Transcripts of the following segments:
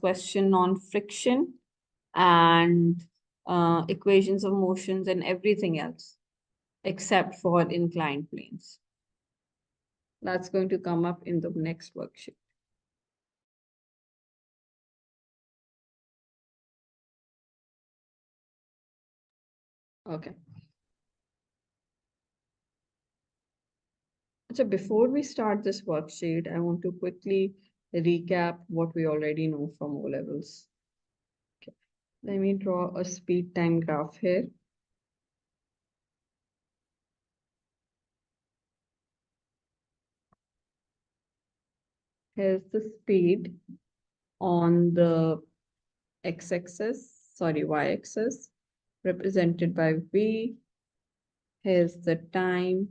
question on friction and equations of motions and everything else, except for inclined planes. That's going to come up in the next worksheet. Okay. So before we start this worksheet, I want to quickly recap what we already know from O levels. Okay. Let me draw a speed time graph here. Here's the speed on the x-axis, sorry, y-axis, represented by v. Here's the time,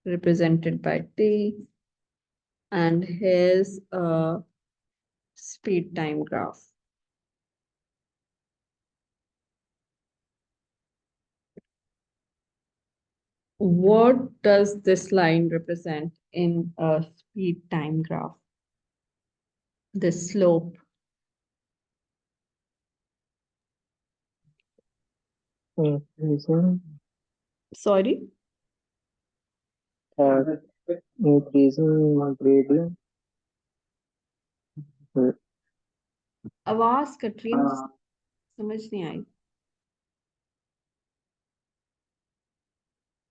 represented by t. And here's a speed time graph. What does this line represent in a speed time graph? The slope. Increasing, Sorry? increasing gradient. आवाज cut रही है, समझ नहीं आई.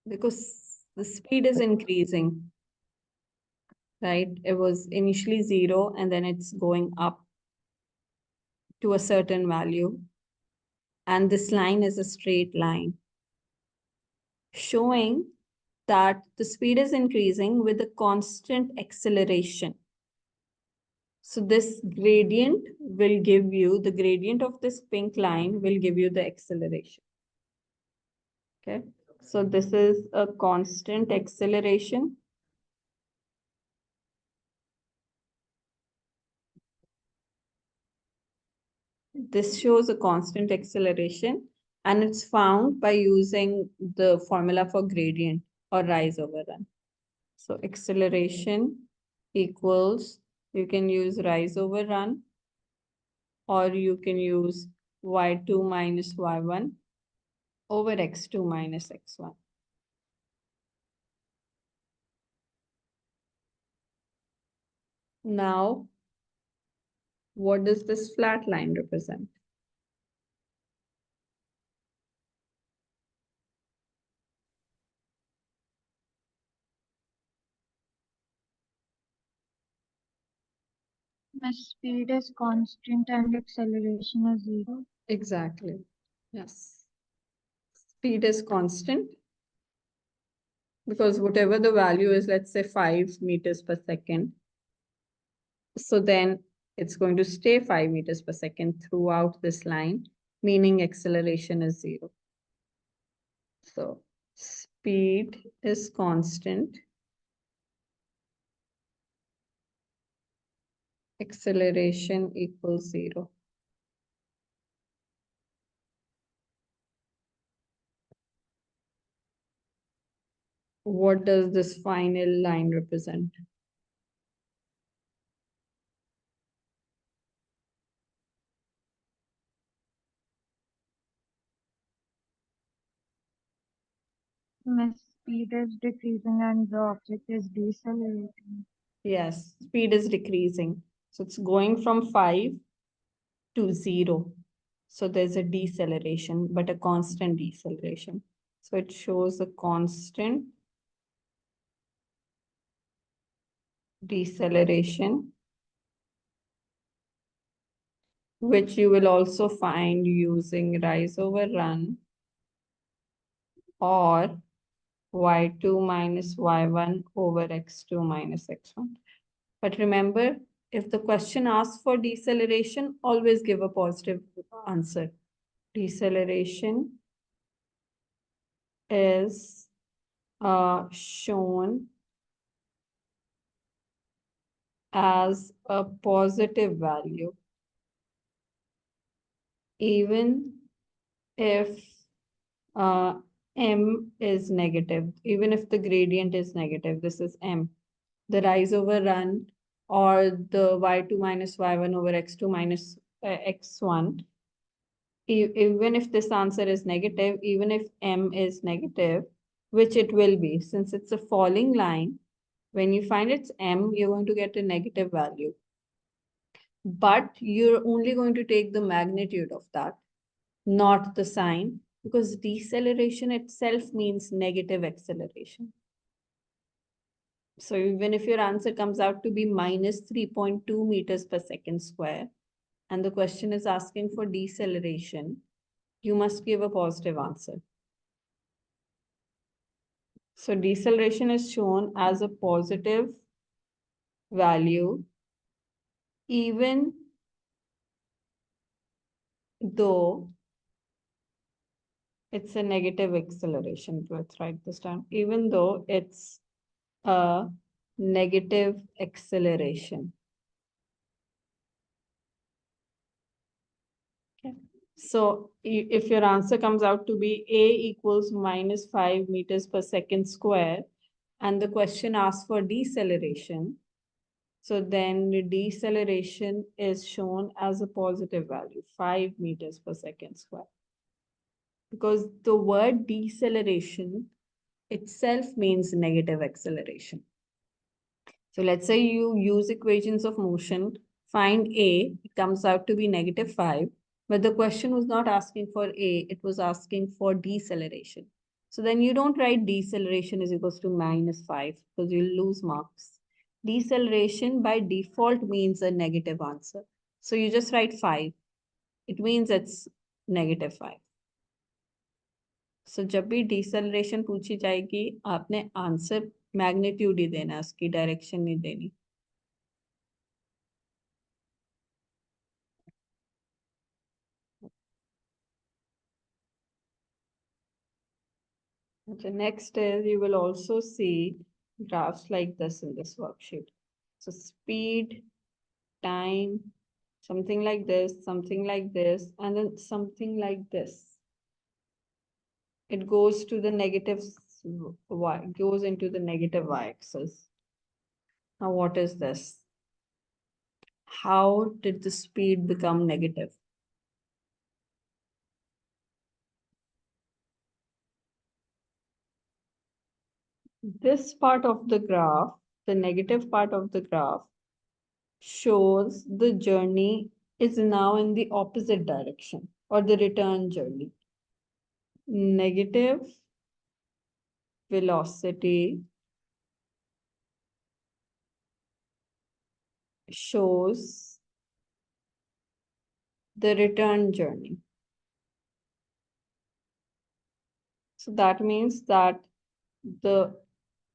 Because the speed is increasing, right? It was initially 0 and then it's going up to a certain value. And this line is a straight line, showing that the speed is increasing with a constant acceleration. So this gradient will give you, the gradient of this pink line will give you the acceleration. Okay, so this is a constant acceleration. This shows a constant acceleration, and it's found by using the formula for gradient or rise over run. So acceleration equals, you can use rise over run, or you can use y2 minus y1 over x2 minus x1. Now, what does this flat line represent? The speed is constant and acceleration is 0. Exactly. Yes. Speed is constant because whatever the value is, let's say 5 meters per second. So then it's going to stay 5 meters per second throughout this line, meaning acceleration is 0. So speed is constant. Acceleration equals 0. What does this final line represent? The speed is decreasing and the object is decelerating. Yes, speed is decreasing. So it's going from 5 to 0. So there's a deceleration, but a constant deceleration. So it shows a constant deceleration, which you will also find using rise over run or y2 minus y1 over x2 minus x1. But remember, if the question asks for deceleration, always give a positive answer. Deceleration is shown as a positive value, even if m is negative, even if the gradient is negative. This is m. The rise over run or the y2 minus y1 over x2 minus x1, even if this answer is negative, even if m is negative, which it will be, since it's a falling line, when you find its m, you're going to get a negative value. But you're only going to take the magnitude of that, not the sign, because deceleration itself means negative acceleration. So even if your answer comes out to be minus 3.2 meters per second square, and the question is asking for deceleration, you must give a positive answer. So deceleration is shown as a positive value, even though it's a negative acceleration. Let's write this down. Even though it's a negative acceleration. Okay. So if your answer comes out to be A equals minus 5 meters per second square, and the question asks for deceleration, so then the deceleration is shown as a positive value, 5 meters per second square. Because the word deceleration itself means negative acceleration. So let's say you use equations of motion, find A, it comes out to be negative 5, but the question was not asking for A, it was asking for deceleration. So then you don't write deceleration is equals to minus 5 because you'll lose marks. Deceleration by default means a negative answer. So you just write 5. It means it's negative 5. So जब भी deceleration पूछी जाएगी, आपने answer magnitude ही देना, उसकी direction नहीं देनी. The next is you will also see graphs like this in this worksheet. So speed, time, something like this, and then something like this. It goes to the negative y, goes into the negative y-axis. Now what is this? How did the speed become negative? This part of the graph, the negative part of the graph, shows the journey is now in the opposite direction, or the return journey. Negative velocity shows the return journey. So that means that the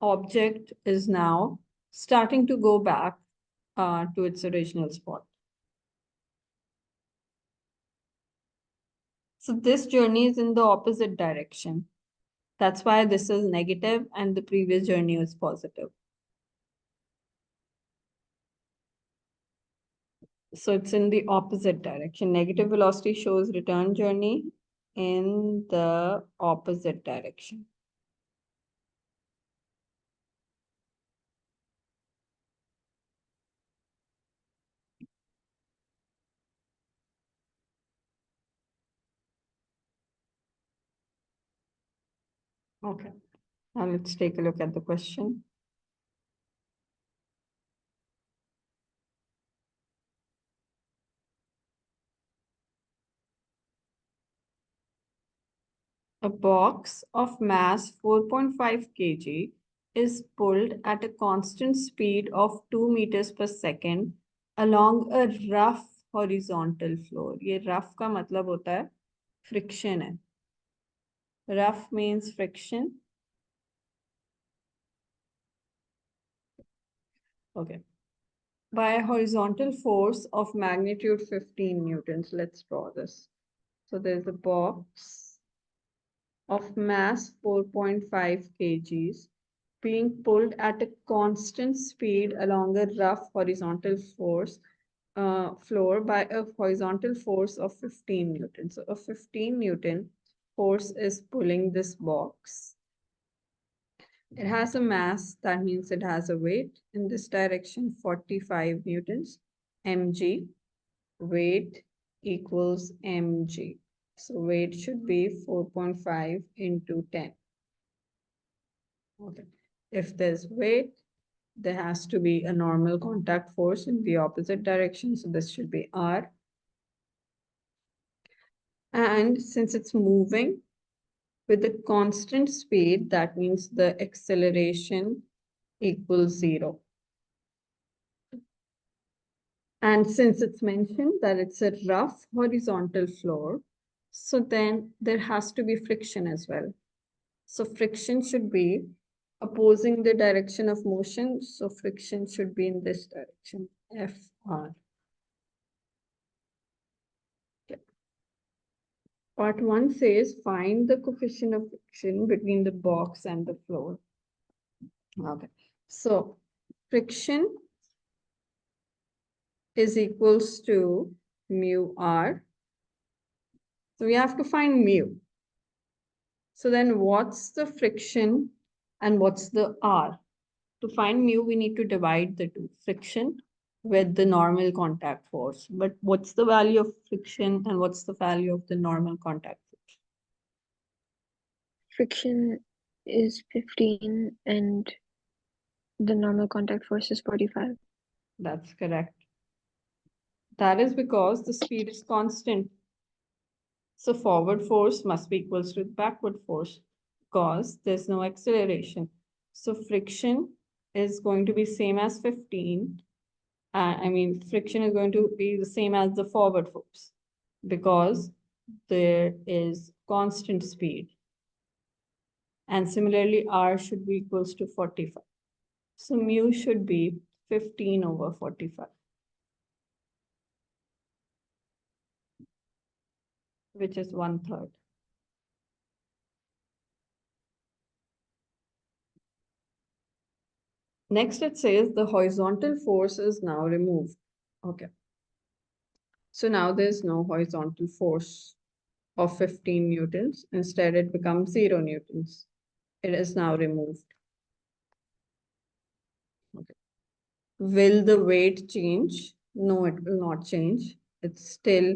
object is now starting to go back to its original spot. So this journey is in the opposite direction. That's why this is negative and the previous journey was positive. So it's in the opposite direction. Negative velocity shows return journey in the opposite direction. Okay, now let's take a look at the question. A box of mass 4.5 kg is pulled at a constant speed of 2 meters per second along a rough horizontal floor. ये rough का मतलब होता है friction है. Rough means friction. Okay. By a horizontal force of magnitude 15 newtons. Let's draw this. So there's a box of mass 4.5 kgs being pulled at a constant speed along a rough horizontal floor by a horizontal force of 15 newtons. So a 15 Newton force is pulling this box. It has a mass, that means it has a weight. In this direction, 45 newtons, mg. Weight equals mg. So weight should be 4.5 into 10. Okay. If there's weight, there has to be a normal contact force in the opposite direction. So this should be R. And since it's moving with a constant speed, that means the acceleration equals 0. And since it's mentioned that it's a rough horizontal floor, so then there has to be friction as well. So friction should be opposing the direction of motion. So friction should be in this direction, FR. Okay. Part 1 says find the coefficient of friction between the box and the floor. Okay. So friction is equals to mu R. So we have to find mu. So then what's the friction and what's the R? To find mu, we need to divide the two, friction with the normal contact force. But what's the value of friction and what's the value of the normal contact force? Friction is 15 and the normal contact force is 45. That's correct. That is because the speed is constant. So forward force must be equals to backward force because there's no acceleration. So friction is going to be same as 15. Friction is going to be the same as the forward force because there is constant speed. And similarly, R should be equals to 45. So mu should be 15 over 45, which is 1/3. Next, it says the horizontal force is now removed. Okay. So now there's no horizontal force of 15 newtons. Instead, it becomes 0 newtons. It is now removed. Okay. Will the weight change? No, it will not change. It's still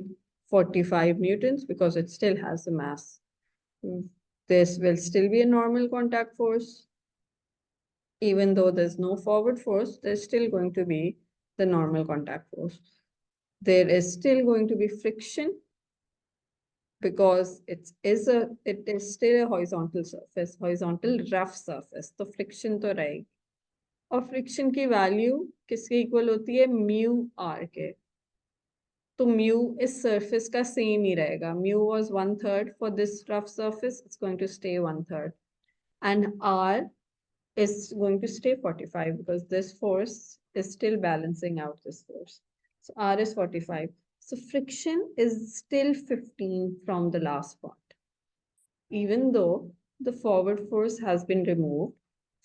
45 newtons because it still has a mass. This will still be a normal contact force. Even though there's no forward force, there's still going to be the normal contact force. There is still going to be friction because it is still a horizontal surface, horizontal rough surface. तो friction तो रहेगी. और friction की value किसके equal होती है? mu r के. तो mu इस surface का same ही रहेगा. Mu was 1/3 for this rough surface. It's going to stay 1/3. And r is going to stay 45 because this force is still balancing out this force. So R is 45. So friction is still 15 from the last part. Even though the forward force has been removed,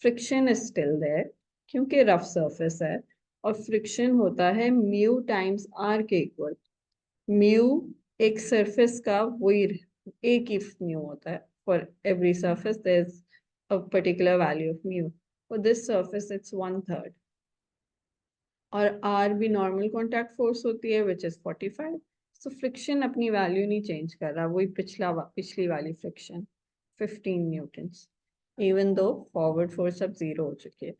friction is still there क्योंकि rough surface है और friction होता है mu times R के equal. Mu एक surface का वही एक ही mu होता है. For every surface there's a particular value of mu. For this surface, it's 1/3. और R भी normal contact force होती है, which is 45. So friction अपनी value नहीं change कर रहा, वही पिछली वाली friction, 15 newtons. Even though forward force अब 0 हो चुकी है.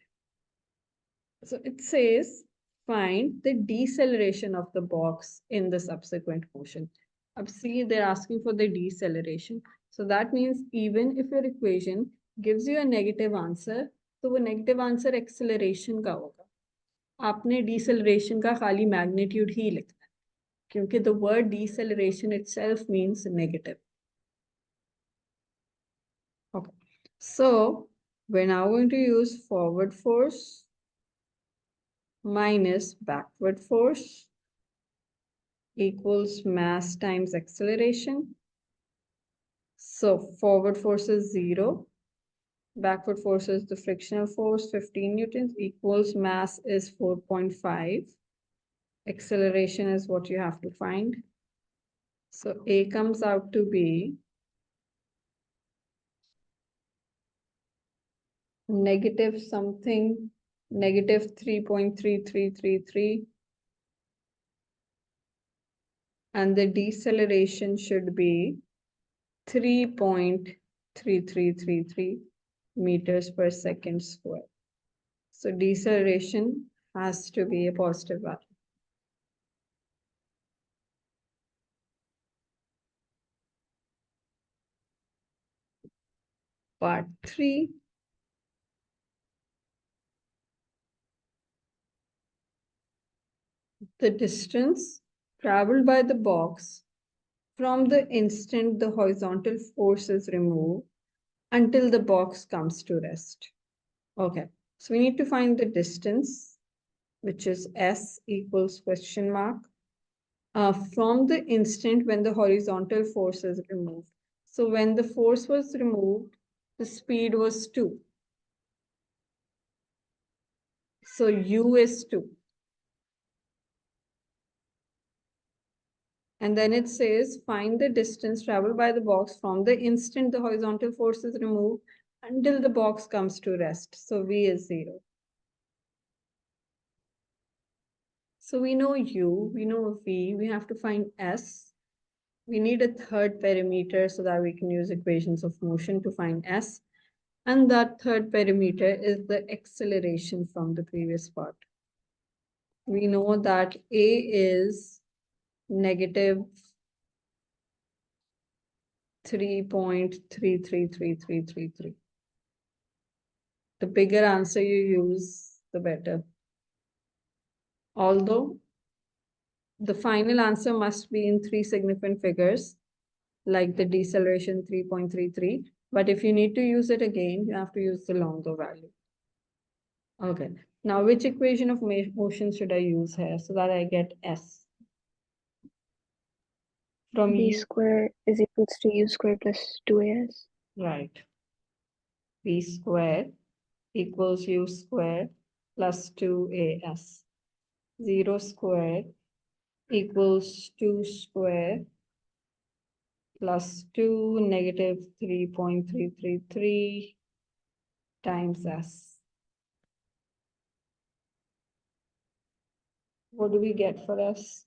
So it says, find the deceleration of the box in the subsequent motion. Ab see, they're asking for the deceleration. So that means even if your equation gives you a negative answer, तो वो negative answer acceleration का होगा. आपने deceleration का खाली magnitude ही लिखना है, क्योंकि the word deceleration itself means negative. Okay. So we're now going to use forward force minus backward force equals mass times acceleration. So forward force is 0. Backward force is the frictional force, 15 newtons, equals mass is 4.5. Acceleration is what you have to find. So A comes out to be 4.5 × 10⁻⁷ negative something, negative 3.3333, and the deceleration should be 3.3333 meters per second square. So deceleration has to be a positive value. Part 3. The distance traveled by the box from the instant the horizontal force is removed until the box comes to rest. Okay, so we need to find the distance, which is S equals question mark, from the instant when the horizontal force is removed. So when the force was removed, the speed was 2. So U is 2. And then it says, find the distance traveled by the box from the instant the horizontal force is removed until the box comes to rest. So V is 0. So we know U, we know V, we have to find S. We need a third parameter so that we can use equations of motion to find S. And that third parameter is the acceleration from the previous part. We know that A is negative 3.333333. The bigger answer you use, the better. Although the final answer must be in 3 significant figures, like the deceleration 3.33. But if you need to use it again, you have to use the longer value. Okay, now which equation of motion should I use here so that I get S? From V U, square is equals to U square plus 2AS. right. V square equals U square plus 2AS. 0 square equals 2 square plus 2 negative 3.333 times S. What do we get for S?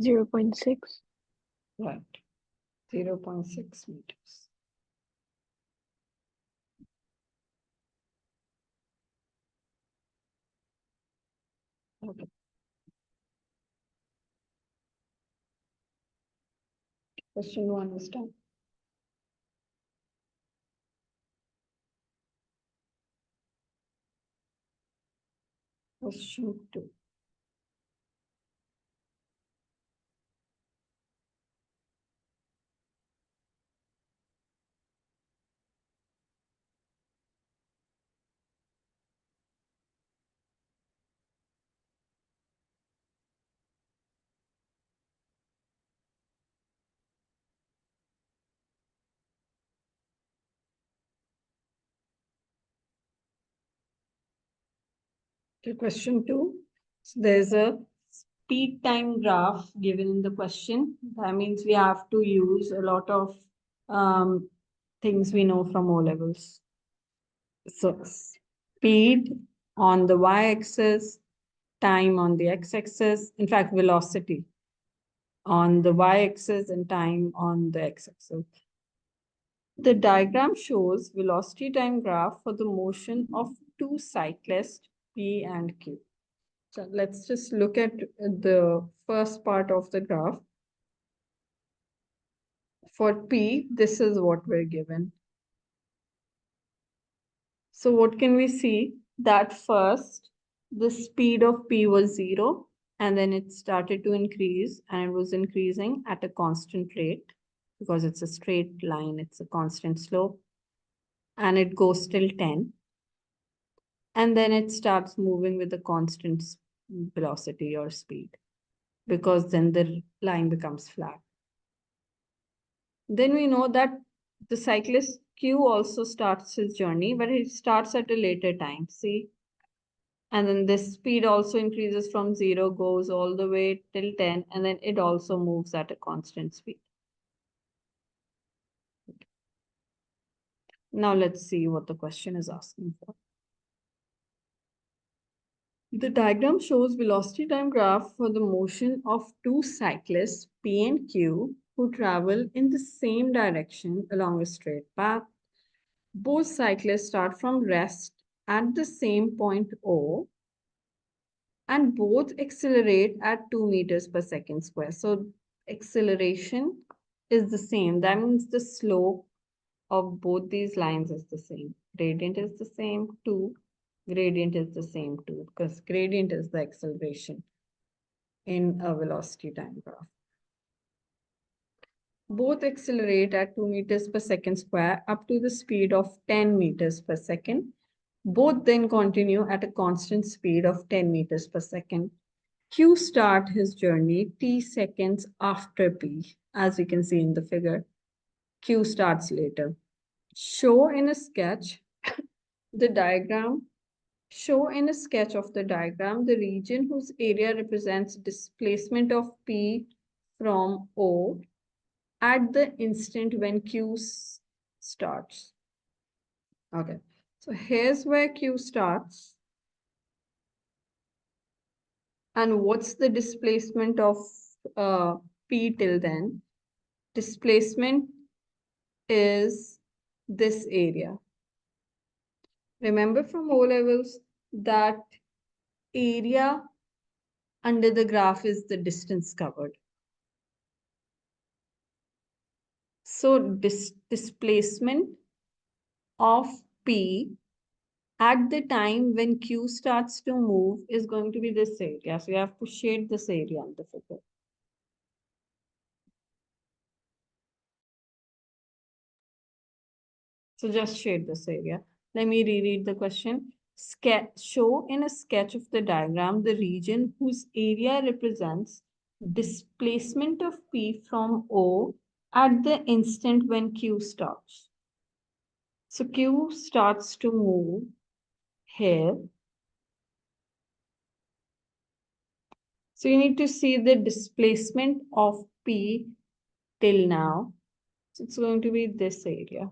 Zero 0.6. Right, 0.6 meters. Okay. Question 1 is done. Question 2. Okay, question 2. So there's a speed time graph given in the question. That means we have to use a lot of things we know from O levels. So speed on the y-axis, time on the x-axis, in fact, velocity on the y-axis and time on the x-axis. The diagram shows velocity time graph for the motion of two cyclists, P and Q. So let's just look at the first part of the graph. For P, this is what we're given. So what can we see? That first, the speed of P was 0, and then it started to increase, and it was increasing at a constant rate because it's a straight line, it's a constant slope, and it goes till 10. And then it starts moving with a constant velocity or speed because then the line becomes flat. Then we know that the cyclist Q also starts his journey, but it starts at a later time. See, And then this speed also increases from 0, goes all the way till 10, and then it also moves at a constant speed. Now let's see what the question is asking for. The diagram shows velocity time graph for the motion of two cyclists, P and Q, who travel in the same direction along a straight path. Both cyclists start from rest at the same point O, and both accelerate at 2 meters per second square. So acceleration is the same. That means the slope of both these lines is the same. Gradient is the same, 2. Gradient is the same, 2, because gradient is the acceleration in a velocity time graph. Both accelerate at 2 meters per second square up to the speed of 10 meters per second. Both then continue at a constant speed of 10 meters per second. Q start his journey t seconds after P, as you can see in the figure. Q starts later. Show in a sketch the diagram. Show in a sketch of the diagram the region whose area represents displacement of P from O at the instant when Q starts. Okay, so here's where Q starts. And what's the displacement of P till then? Displacement is this area. Remember from O levels that area under the graph is the distance covered. So displacement of P at the time when Q starts to move is going to be this area. So you have to shade this area on the figure. So just shade this area. Let me reread the question. Show in a sketch of the diagram the region whose area represents displacement of P from O at the instant when Q starts. So Q starts to move here. So you need to see the displacement of P till now. So it's going to be this area.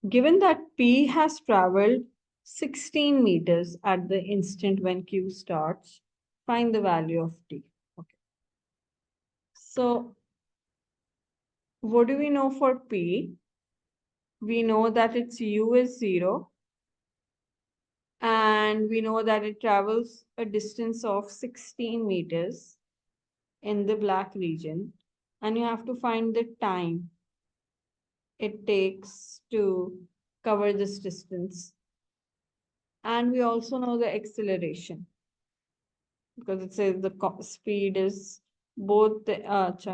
Given that P has traveled 16 meters at the instant when Q starts, find the value of T. Okay. So what do we know for P? We know that its U is 0. And we know that it travels a distance of 16 meters in the black region. And you have to find the time it takes to cover this distance. And we also know the acceleration because it says the speed is both the,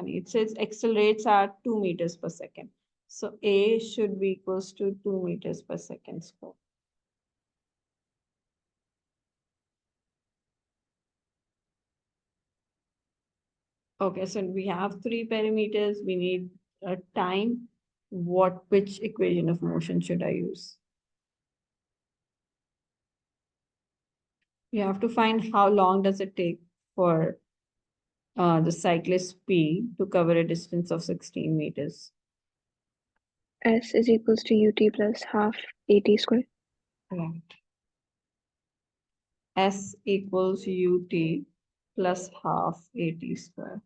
it says accelerates at 2 meters per second. So A should be equals to 2 meters per second square. Okay, so we have 3 parameters. We need a time. Which equation of motion should I use? You have to find how long does it take for the cyclist P to cover a distance of 16 meters. S is equals to UT plus half AT square. Right. S equals UT plus half AT square.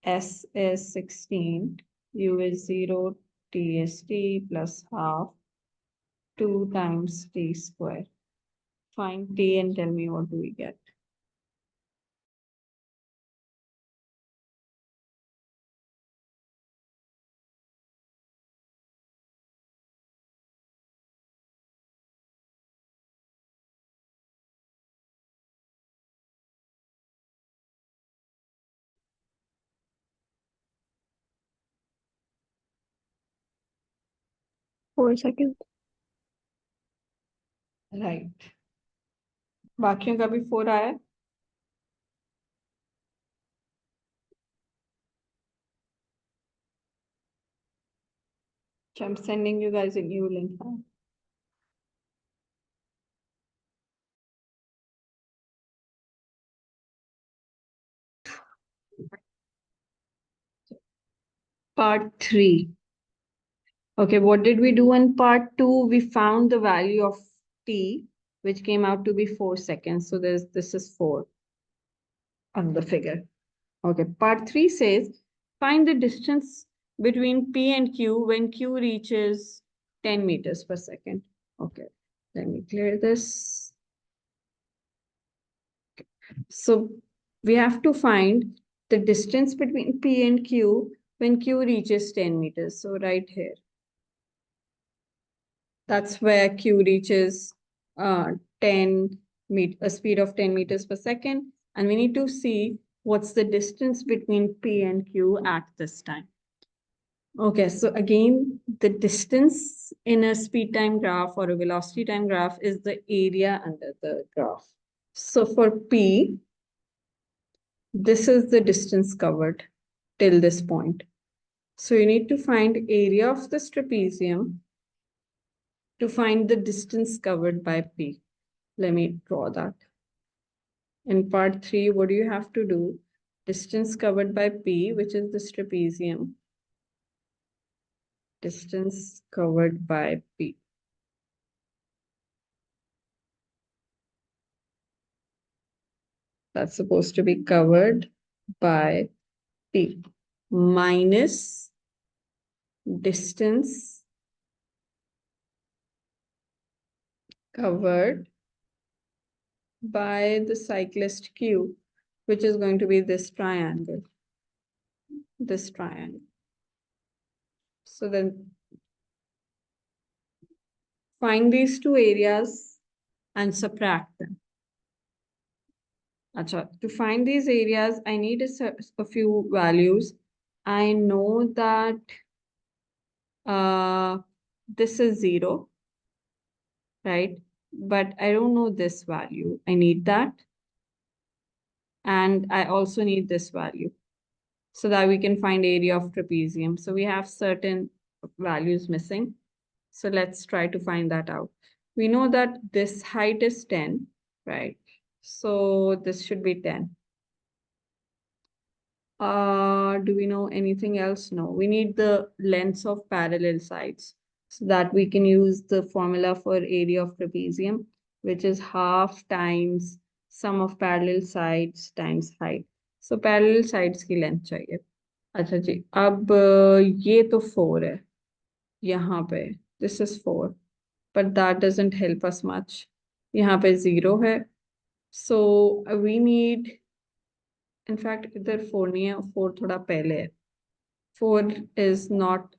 S is 16, U is 0, T is T plus half 2 times T square. Find T and tell me what do we get. Four seconds. Right. बाकियों का भी 4 आया. So I'm sending you guys a new link now. Part 3. Okay, what did we do in part 2? We found the value of t, which came out to be 4 seconds. So this is 4 on the figure. Okay, part 3 says, find the distance between P and Q when Q reaches 10 meters per second. Okay, let me clear this. So we have to find the distance between P and Q when Q reaches 10 meters. So right here. That's where Q reaches 10 a speed of 10 meters per second. And we need to see what's the distance between P and Q at this time. Okay, so again, the distance in a speed time graph or a velocity time graph is the area under the graph. So for P, this is the distance covered till this point. So you need to find area of this trapezium to find the distance covered by P. Let me draw that. In part 3, what do you have to do? Distance covered by P, which is this trapezium. Distance covered by P. That's supposed to be covered by P minus distance covered by the cyclist Q, which is going to be this triangle. This triangle. So then find these two areas and subtract them. Achha, to find these areas, I need a few values. I know that this is 0, right? But I don't know this value. I need that. And I also need this value so that we can find area of trapezium. So we have certain values missing. So let's try to find that out. We know that this height is 10, right? So this should be 10. Do we know anything else? No, we need the lengths of parallel sides so that we can use the formula for area of trapezium, which is half times sum of parallel sides times height. So parallel sides की length चाहिए. अच्छा जी, अब ये तो 4 है यहाँ पे. This is 4, but that doesn't help us much. यहाँ पे 0 है. So we need, in fact, इधर 4 नहीं है, 4 थोड़ा पहले है. 4 is not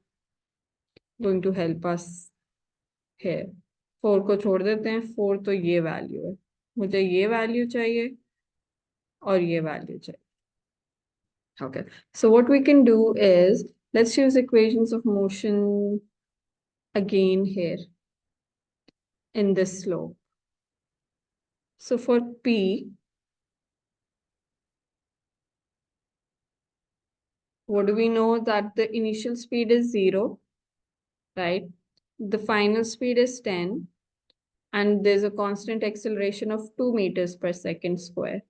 going to help us here. 4 को छोड़ देते हैं. 4 तो ये वैल्यू है. मुझे ये वैल्यू चाहिए और ये वैल्यू चाहिए. Okay, so what we can do is, let's use equations of motion again here in this slope. So for P, what do we know? That the initial speed is 0, right? The final speed is 10, and there's a constant acceleration of 2 meters per second square,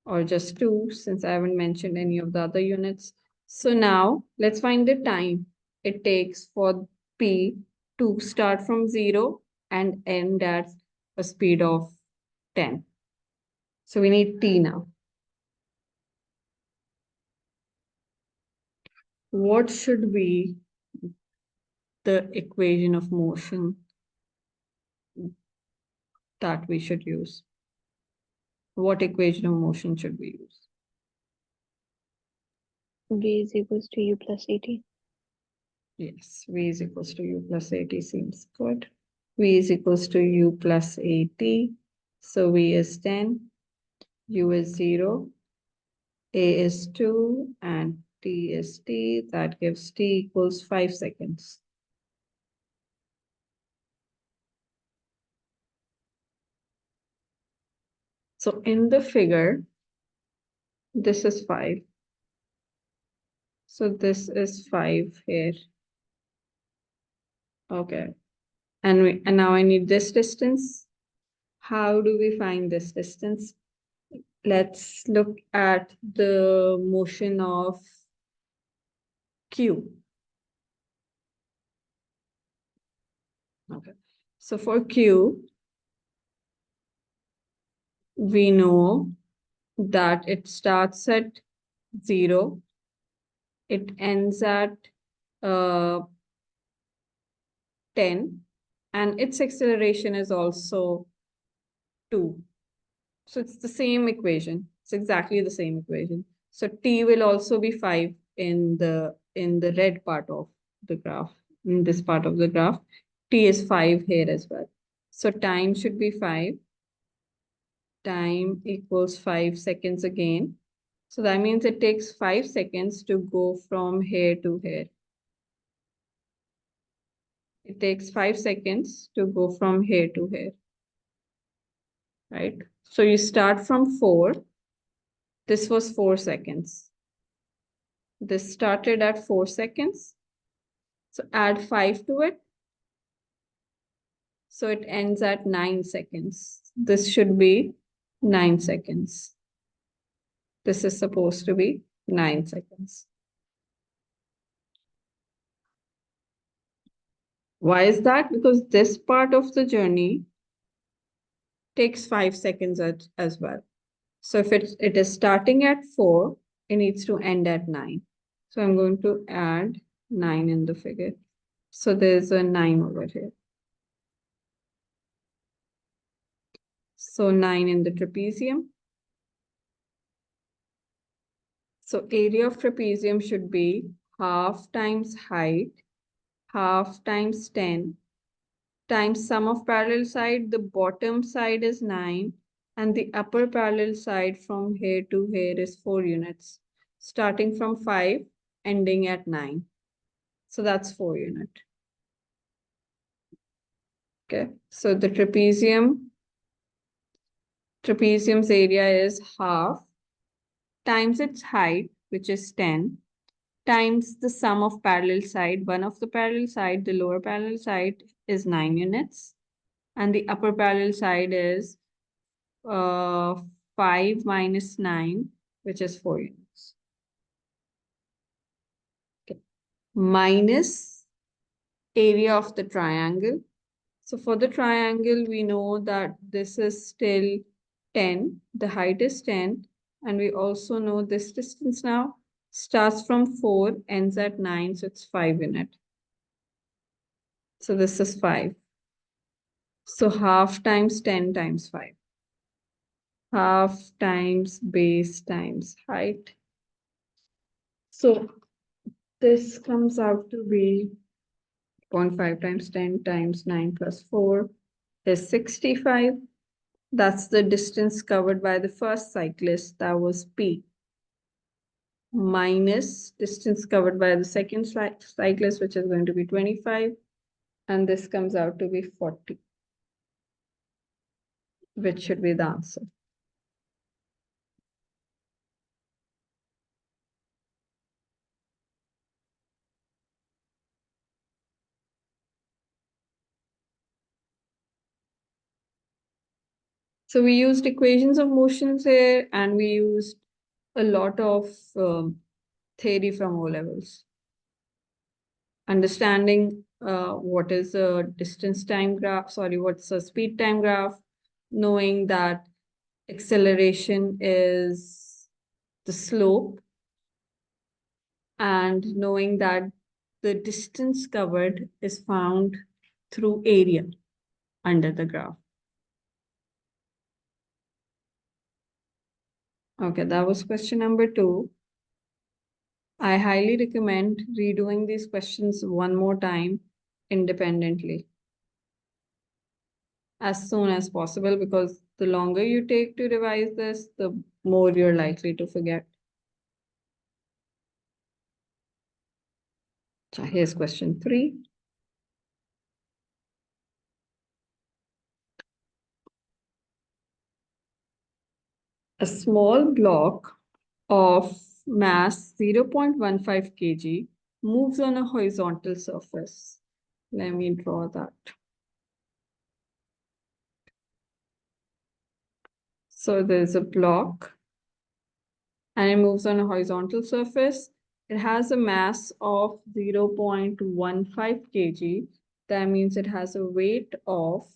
or just 2, since I haven't mentioned any of the other units. So now let's find the time it takes for P to start from 0 and end at a speed of 10. So we need T now. What should be the equation of motion that we should use? What equation of motion should we use? V is equals to U plus AT. Yes, V is equals to U plus AT seems good. V is equals to U plus AT. So V is 10, U is 0, A is 2, and T is T. That gives T equals 5 seconds. So in the figure, this is 5. So this is 5 here. Okay. And now I need this distance. How do we find this distance? Let's look at the motion of Q. Okay. So for Q, we know that it starts at 0, it ends at 10, and its acceleration is also 2. So it's the same equation. It's exactly the same equation. So t will also be 5 in the red part of the graph. In this part of the graph, t is 5 here as well. So time should be 5. Time equals 5 seconds again. So that means it takes 5 seconds to go from here to here. It takes 5 seconds to go from here to here. Right? So you start from 4. This was 4 seconds. This started at 4 seconds. So add 5 to it. So it ends at 9 seconds. This should be 9 seconds. This is supposed to be 9 seconds. Why is that? Because this part of the journey takes 5 seconds as well. So if it is starting at 4, it needs to end at 9. So I'm going to add 9 in the figure. So there's a 9 over here. So 9 in the trapezium. So area of trapezium should be half times height, half times 10, times sum of parallel side. The bottom side is 9, and the upper parallel side from here to here is 4 units, starting from 5, ending at 9. So that's 4 unit. Okay, so the trapezium's area is half times its height, which is 10, times the sum of parallel side. One of the parallel side, the lower parallel side, is 9 units, and the upper parallel side is 5 minus 9, which is 4 units. Okay. Minus area of the triangle. So for the triangle, we know that this is still 10, the height is 10, and we also know this distance now starts from 4, ends at 9, so it's 5 unit. So this is 5. So half times 10 times 5. Half times base times height. So this comes out to be 0.5 times 10 times 9 plus 4 is 65. That's the distance covered by the first cyclist, that was P, minus distance covered by the second cyclist, which is going to be 25. And this comes out to be 40, which should be the answer. So we used equations of motions here, and we used a lot of theory from O levels. Understanding what is a distance time graph, what's a speed time graph, knowing that acceleration is the slope, and knowing that the distance covered is found through area under the graph. Okay, that was question number 2. I highly recommend redoing these questions one more time independently as soon as possible, because the longer you take to revise this, the more you're likely to forget. So here's question 3. A small block of mass 0.15 kg moves on a horizontal surface Let me draw that. So there's a block and it moves on a horizontal surface. It has a mass of 0.15 kg. That means it has a weight of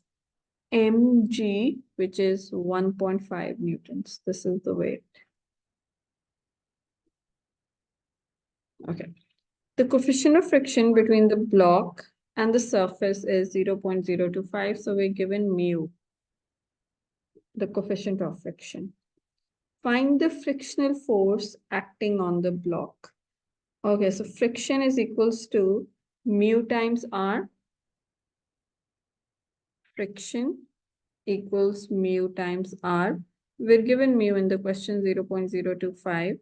mg, which is 1.5 newtons. This is the weight. Okay. The coefficient of friction between the block and the surface is 0.025. So we're given mu, the coefficient of friction. Find the frictional force acting on the block. Okay, so friction is equals to mu times R. Friction equals mu times R. We're given mu in the question 0.025.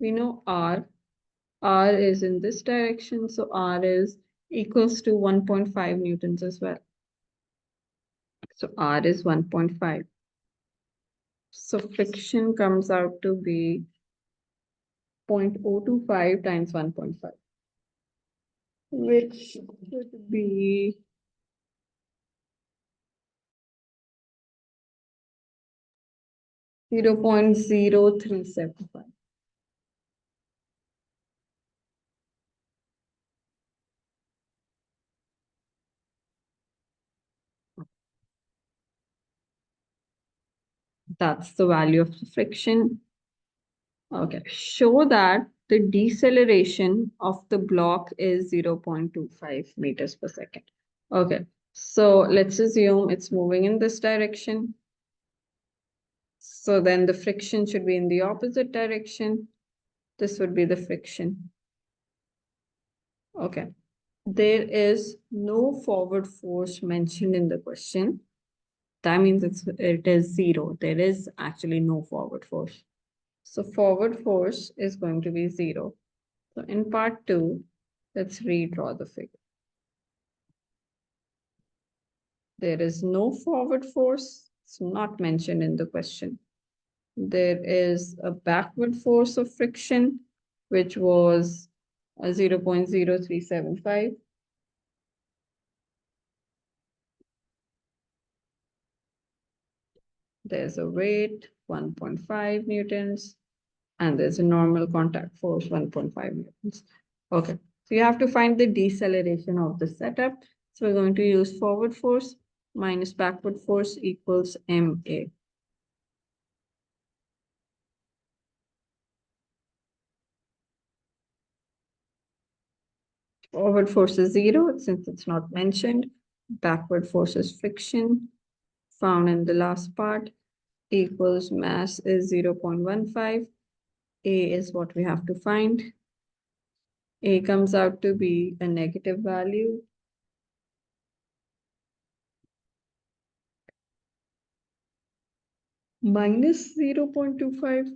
We know R. R is in this direction, so R is equals to 1.5 newtons as well. So R is 1.5. So friction comes out to be 0.025 times 1.5, which would be 0.0375. That's the value of the friction. Okay, show that the deceleration of the block is 0.25 meters per second. Okay, so let's assume it's moving in this direction. So then the friction should be in the opposite direction. This would be the friction. Okay, there is no forward force mentioned in the question. That means it is zero. There is actually no forward force. So forward force is going to be zero. So in part two, let's redraw the figure. There is no forward force. It's not mentioned in the question. There is a backward force of friction, which was 0.0375. There's a weight, 1.5 newtons, and there's a normal contact force, 1.5 newtons. Okay, so you have to find the deceleration of the setup. So we're going to use forward force minus backward force equals MA. Forward force is zero since it's not mentioned. Backward force is friction found in the last part equals mass is 0.15. A is what we have to find. A comes out to be a negative value. Minus 0.25.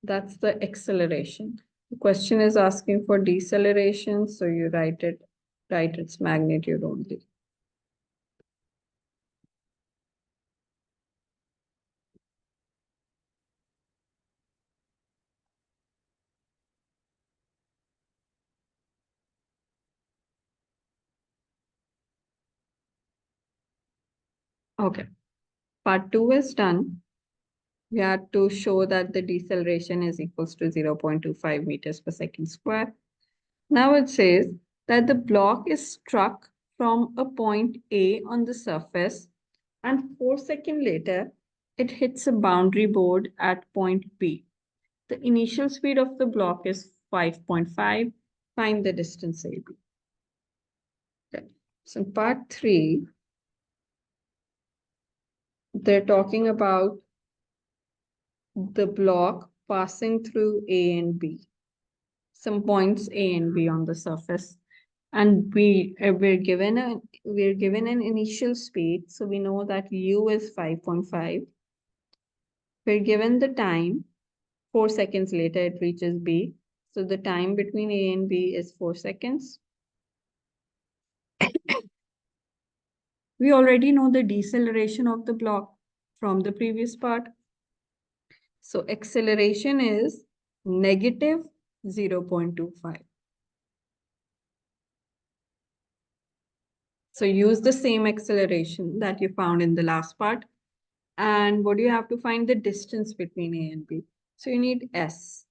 That's the acceleration. The question is asking for deceleration, so you write its magnitude only. Okay, part two is done. We had to show that the deceleration is equals to 0.25 meters per second square. Now it says that the block is struck from a point A on the surface and 4 seconds later, it hits a boundary board at point B. The initial speed of the block is 5.5. Find the distance AB. Okay. So in part 3, they're talking about the block passing through A and B. Some points A and B on the surface. And we're given an initial speed, so we know that U is 5.5. We're given the time, 4 seconds later it reaches B. So the time between A and B is 4 seconds. We already know the deceleration of the block from the previous part. So acceleration is negative 0.25. So use the same acceleration that you found in the last part. And what do you have to find? The distance between A and B. So you need S.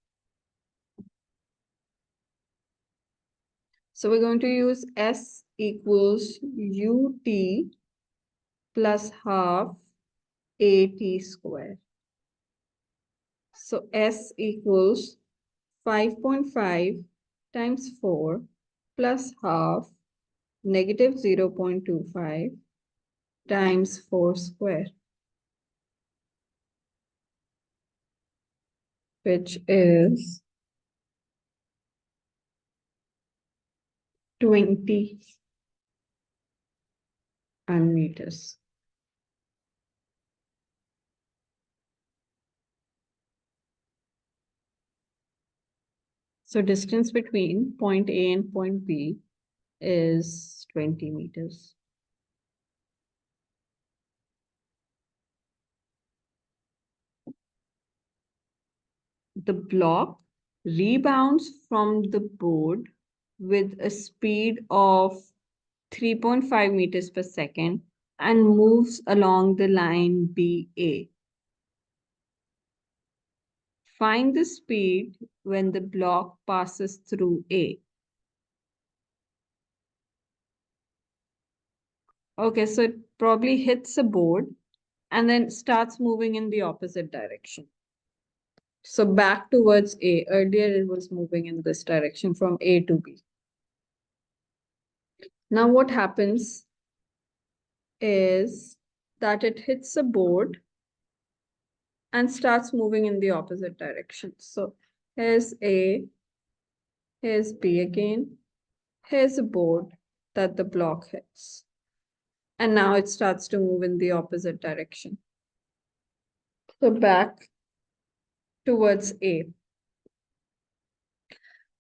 So we're going to use S equals UT plus half AT square. So S equals 5.5 times 4 plus half negative 0.25 times 4 square, which is 20 meters. So distance between point A and point B is 20 meters. The block rebounds from the board with a speed of 3.5 meters per second and moves along the line BA. Find the speed when the block passes through A. Okay, so it probably hits a board and then starts moving in the opposite direction. So back towards A. Earlier it was moving in this direction from A to B. Now what happens is that it hits a board and starts moving in the opposite direction. So here's A, here's B again, here's a board that the block hits. And now it starts to move in the opposite direction. So back towards A.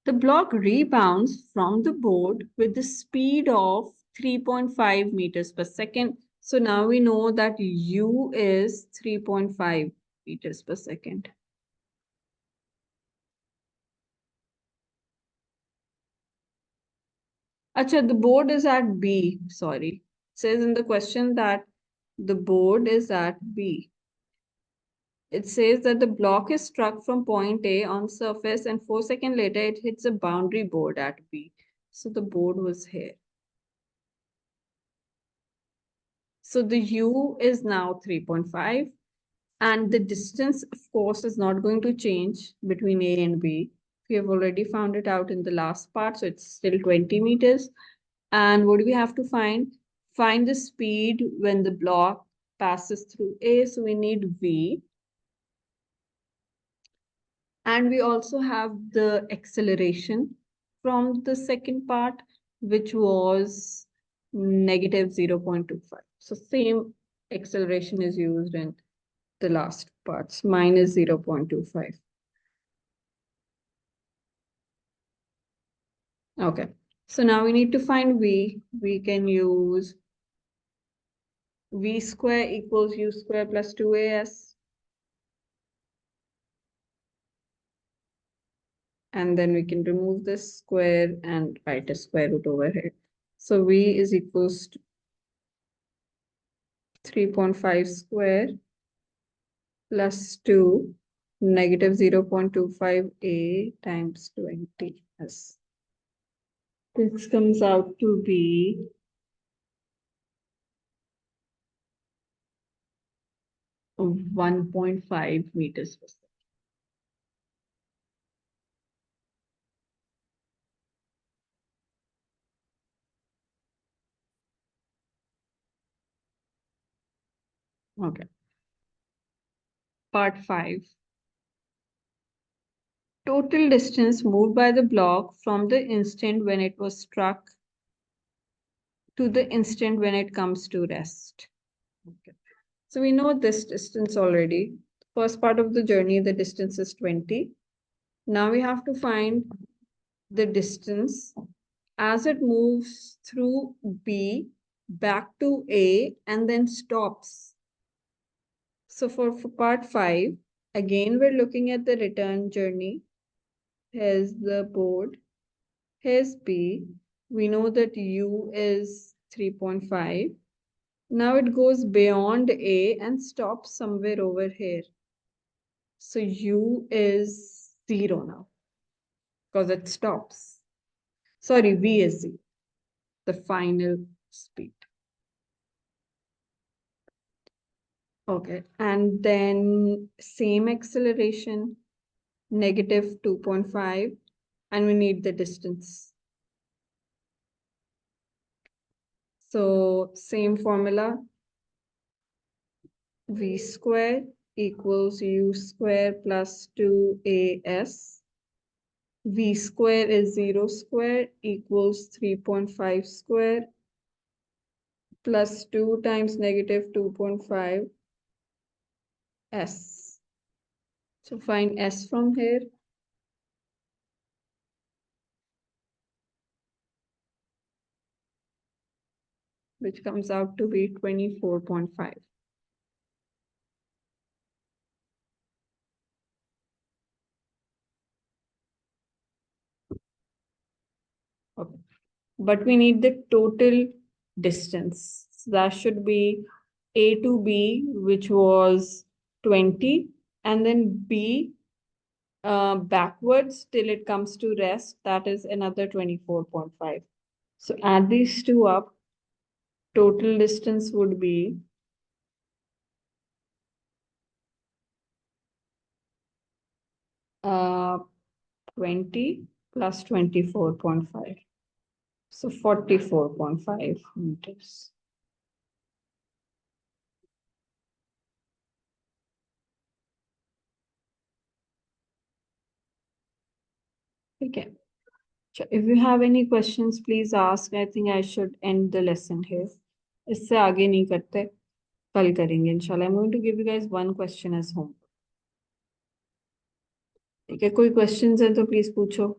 The block rebounds from the board with the speed of 3.5 meters per second. So now we know that U is 3.5 meters per second. Acha, the board is at B, sorry. It says in the question that the board is at B. It says that the block is struck from point A on surface and 4 seconds later it hits a boundary board at B. So the board was here. So the U is now 3.5 and the distance of course is not going to change between A and B. We have already found it out in the last part, so it's still 20 meters. And what do we have to find? Find the speed when the block passes through A. So we need V. And we also have the acceleration from the second part, which was negative 0.25. So same acceleration is used in the last parts, minus 0.25. Okay, so now we need to find V. We can use V square equals U square plus 2AS. And then we can remove this square and write a square root over here. So V is equals to 3.5 square plus 2 negative 0.25A times 20. Yes. This comes out to be 1.5 meters per second. Okay. Part 5. Total distance moved by the block from the instant when it was struck to the instant when it comes to rest. Okay. So we know this distance already. First part of the journey, the distance is 20. Now we have to find the distance as it moves through B back to A and then stops. So for part 5, again, we're looking at the return journey. Here's the board. Here's B. We know that U is 3.5. Now it goes beyond A and stops somewhere over here. So U is 0 now because it stops. Sorry, V is 0, the final speed. Okay, and then same acceleration, negative 2.5, and we need the distance. So same formula, V square equals U square plus 2AS. V square is 0 square equals 3.5 square plus 2 times negative 2.5 S. So find S from here. Which comes out to be 24.5. Okay. But we need the total distance. So that should be A to B, which was 20, and then B backwards till it comes to rest, that is another 24.5. So add these two up, total distance would be 20 plus 24.5. So 44.5 meters. Okay. If you have any questions, please ask. I think I should end the lesson here. इससे आगे नहीं करते, कल करेंगे इंशाल्लाह. I'm going to give you guys one question as homework. ठीक है, कोई questions हैं तो please पूछो.